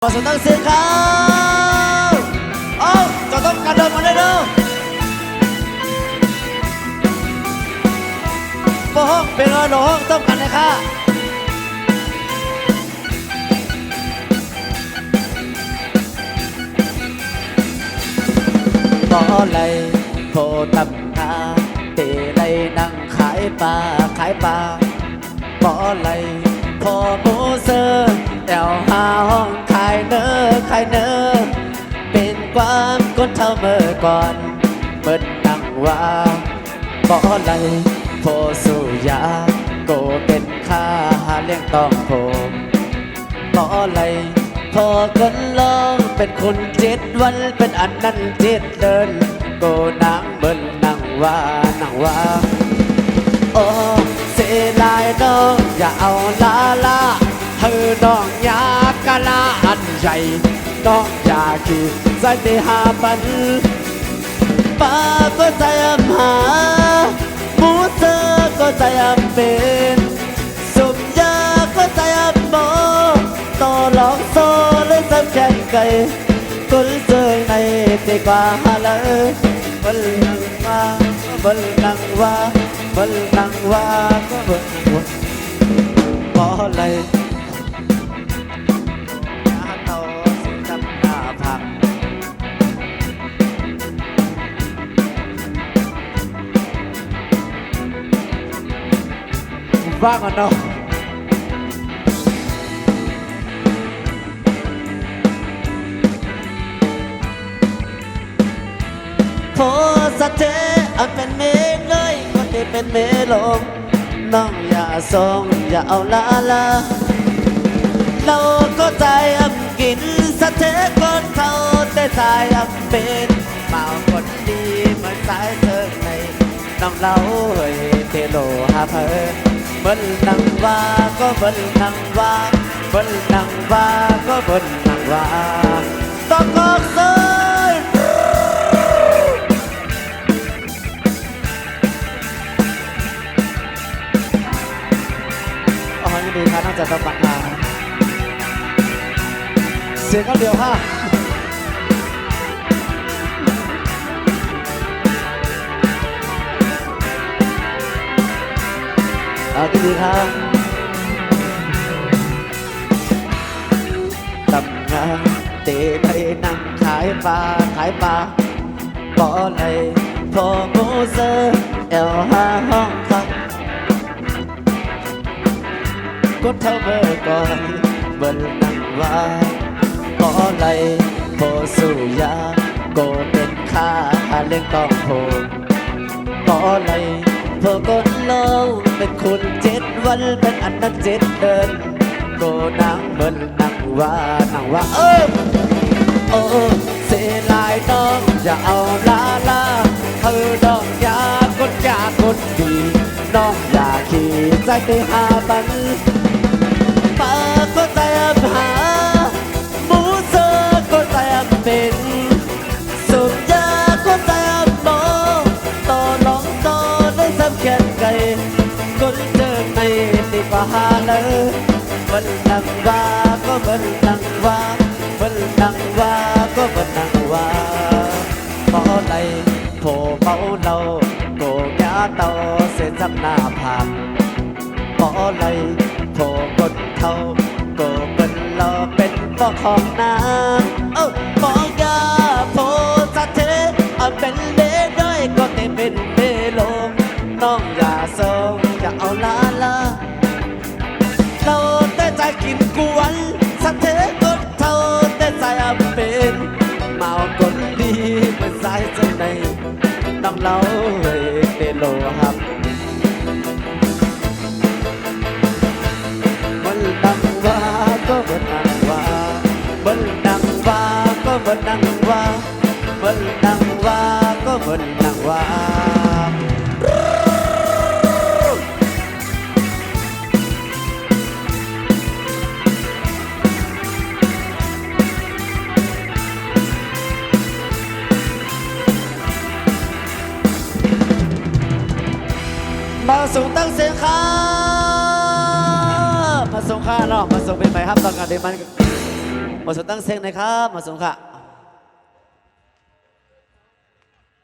ขอสตั้งเสียงครับเอาจะต้องกระโดดมาเลยเด้อโป้งเป็นร้องต้องกันเลยค่ะบ่อไหลโพตับนาเตไหลนั่งขายปลาบ่อไหลพอหมูเซอร์แอวหาห้องขายเนื้อเป็นความคนเท่าเมื่อก่อนเปิดนั่งว่าบ่อไหลพอสู่ยาโกเป็นข้าหาเลี้ยงต้องผมบ่อไหลพอคนลองเป็นคน7 วันเป็นอันนั้น7 เดินโกนางเบิ่นนั่งว่าโอ้เสียลายน้องอย่าเอาลาเธอน้องอยากกะลาอันใหญ่น้องอยากขี่ใจได้5 ปันป้าก็ใจหาหมูเธอก็ใจเป็นสุมยาก็ใจโบต่อหลอกโซ่เลยสำแข่งไก่กุลเจอในดีกว่าเลยบนนังว่าก็บนนังว่าก็บนนังว่าบ่เลยอาเตาสิจำหน้าผักว่างก่อนเนาะโพสเตอันเป็นเมฆเลยก็ได้เป็นเมลมน้องอย่าส่งอย่าเอาลาเราก็ใจกินสเตคนเขาแต่ใจเป็นเมาคนดีเหมือนสายเธอในน้องเราเฮ้ยเทโลหาเพอเบิ้ลนังว่าก็เบิ้ลนังว่าเบิ้ลนังว่าก็เบิ้ลนังว่าต้องกอกเซยอ๋อยินดีครับน่าจะต้องบังคับเสียงก็เดียวค่ะดีครับทำงานเตะไปนั่งขายปลาบ่อไหลพอหมูเซอร์แอวหาห้องพักก็เท่าเมื่อก่อนเบิ่นนั่งว่าบ่อไหลพอสู่ยาโกเป็นข้าหาเลี้ยงต้องโหดบ่อไหลพอคนเล่าเป็นคน7 วันเป็นอันนั้น7 เดินโกนางเบิ่นนั่งว่าโอ้เสียลายน้องอย่าเอาลาเธอน้องอยากคนดีน้องอยากขี่ใจไป5 ปันป้าก็ใจหาหมูเซอร์ก็ใจเป็นสุดยาก็ใจโบต่อลองต่อได้สำแค่ไก่คนเจอในดีกว่าเลยบนนังว่าก็บนนังว่าบนนังว่าก็บนนังว่าบ่อไหลโผเมาเล่าโกยาเตาเสียจำหน้าผักบ่อไหลโผกดเท่าโกเป็นรอเป็นบ่อของน้ำบ่อยาโผสะเทเป็นเล่ด้วยก็ได้เป็นเมลมน้องอย่าส่งอย่าเอาลาเราแต่ใจกินกวนสะเทกดเท่าแต่ใจเป็นเมาคนดีเหมือนสายเส้นในน้องเราเฮ้ยเตโลหับมันดังว่าก็มันดังว่ามันดังว่าก็มันดังว่ามันดังว่าก็มันดังว่ามาส่งตั้งเสียงครับมาส่งข้าเนาะมาส่งเป็นไหมครับตอนงานเดมัน หมาสมตั้งเซ็งหนะครับหมาสมค่ะ